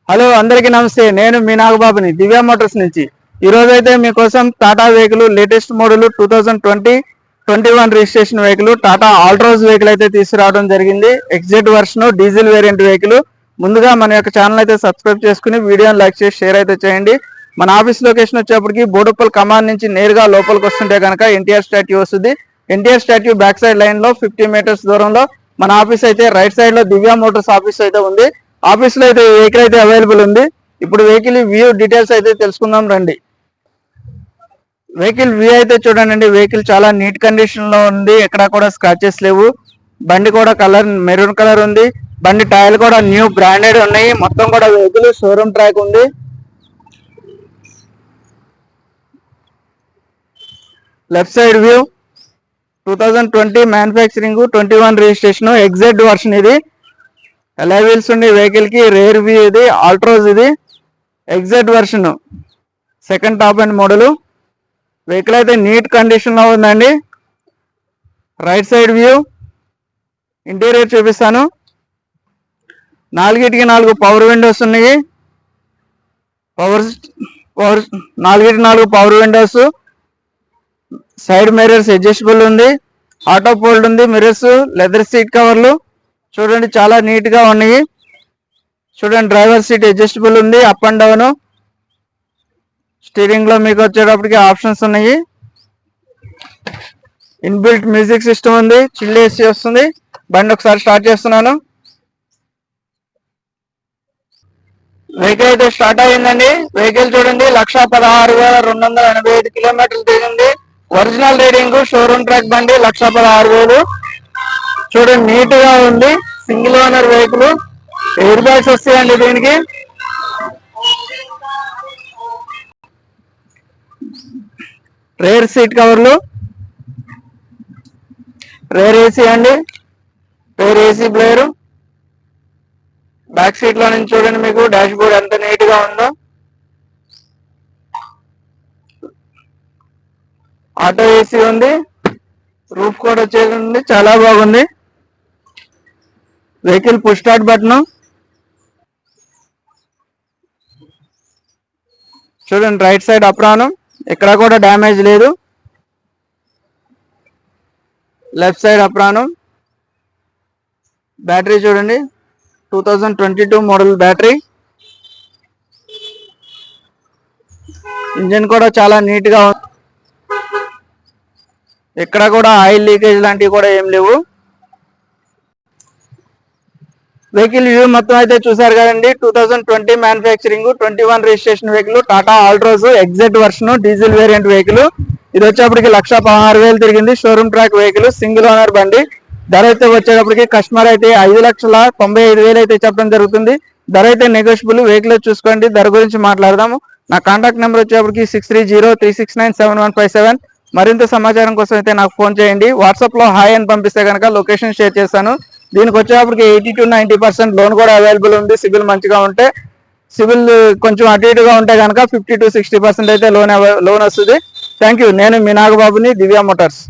Hello అందరికీ నమస్తే. నేను మీ నాగబాబుని దివ్య మోటార్స్ నుంచి. ఈ రోజు అయితే మీకోసం Tata vehicle latest model 2021 registration vehicle Tata Altroz vehicle అయితే తీసుకురావడం జరిగింది. Exact version diesel variant vehicle. ముందుగా మన యొక్క ఛానల్ అయితే సబ్స్క్రైబ్ చేసుకుని వీడియోని లైక్ చేసి షేర్ అయితే చేయండి. మన ఆఫీస్ లొకేషన్ వచ్చేప్పటికి బోడుప్పల్ కమాన్ నుంచి నేరుగా లోపలికి వస్తుంటే కనుక ఎన్టీఆర్ స్టాట్యూ వస్తుంది. NTR statue back side line లో 50 మీటర్స్ దూరంలో మన ఆఫీస్ అయితే రైట్ సైడ్ లో దివ్య మోటార్స్ ఆఫీస్ అయితే ఉంది. ఆఫీస్ లో అయితే వెహికల్ అయితే అవైలబుల్ ఉంది. ఇప్పుడు వెహికల్ వ్యూ డీటెయిల్స్ అయితే తెలుసుకుందాం రండి. వెహికల్ వ్యూ అయితే చూడండి. వెహికల్ చాలా నీట్ కండిషన్ లో ఉంది. ఎక్కడా కూడా స్క్రాచెస్ లేవు. బండి కూడా కలర్ మెరూన్ కలర్ ఉంది. బండి టైర్లు కూడా న్యూ బ్రాండెడ్ ఉన్నాయి. మొత్తం కూడా వెహికల్ షోరూమ్ ట్రాక్ ఉంది. Left side view 2020 manufacturing 21 registration exact version ఇది. ఎలా వీల్స్ ఉండి వెహికల్ కి రేర్ వ్యూ ఇది ఆల్ట్రోజ్ ఇది exact version second top and model. Vehicle అయితే నీట్ కండిషన్ లో ఉందండి. రైట్ సైడ్ వ్యూ ఇంటీరియర్ చూపిస్తాను. 4 పవర్ విండోస్ ఉన్నాయి. 4 power Windows. Side mirrors adjustable ఉంది. ఆటో ఫోల్డ్ ఉంది. మిర్రర్స్ లెదర్ సీట్ కవర్లు చూడండి చాలా నీట్ గా ఉన్నాయి. చూడండి డ్రైవర్ సీట్ అడ్జస్టబుల్ ఉంది. Up and down. స్టీరింగ్ లో మీకు వచ్చేటప్పటికి ఆప్షన్స్ ఉన్నాయి. ఇన్బిల్ట్ మ్యూజిక్ సిస్టమ్ ఉంది. చిల్ ఏసీ వస్తుంది. బండి ఒకసారి స్టార్ట్ చేస్తున్నాను. వెహికల్ అయితే స్టార్ట్ అయ్యిందండి. వెహికల్ చూడండి 1,16,285 కిలోమీటర్లు తిరిగింది. ఒరిజినల్ రీడింగ్ షోరూమ్ ట్రాక్ బండి 1,16,000. చూడండి నీట్ గా ఉంది. Single owner vehicle. Air bags వస్తాయండి దీనికి. రేర్ సీట్ కవర్లు. రేర్ ఏసీ అండి. Rare AC player. Back seat లో నుంచి చూడండి మీకు డాష్ బోర్డ్ ఎంత నీట్ గా ఉందో. ఆటో ఏసీ ఉంది. రూఫ్ కూడా వచ్చేది చాలా బాగుంది. వెహికల్ పుష్ స్టార్ట్ బటన్ చూడండి. రైట్ సైడ్ అప్రానం ఎక్కడ కూడా డ్యామేజ్ లేదు. Left side అప్రానం. బ్యాటరీ చూడండి 2022 మోడల్ బ్యాటరీ. ఇంజిన్ కూడా చాలా నీట్ గా ఉంది. ఎక్కడ కూడా ఆయిల్ లీకేజ్ లాంటివి కూడా ఏం లేవు. వెహికల్ వ్యూ మొత్తం అయితే చూసారు కదండి. 2020 manufacturing 21 registration vehicle Tata Altroz exact version diesel variant vehicle. ఇది వచ్చేప్పటికి 1,16,000 తిరిగింది. Showroom track vehicle. Single owner బండి. ధర అయితే వచ్చేటప్పటికి కస్టమర్ అయితే 5,95,000 అయితే చెప్పడం జరుగుతుంది. ధర అయితే నెగోషియబుల్. వెహికల్ చూసుకోండి. ధర గురించి మాట్లాడదాము. నా కాంటాక్ట్ నెంబర్ వచ్చేప్పటికి 6303697157. మరింత సమాచారం కోసం అయితే నాకు ఫోన్ చేయండి. వాట్సాప్ లో హాయ్ అని పంపిస్తే కనుక లొకేషన్ షేర్ చేస్తాను. దీనికి వచ్చేప్పటికి 80 to 90% లోన్ కూడా అవైలబుల్ ఉంది. సిబిల్ మంచిగా ఉంటే. సిబిల్ కొంచెం అటు ఇటుగా ఉంటే కనుక 50 to 60% అయితే లోన్ వస్తుంది. Thank you. నేను మీ నాగబాబుని దివ్య మోటార్స్.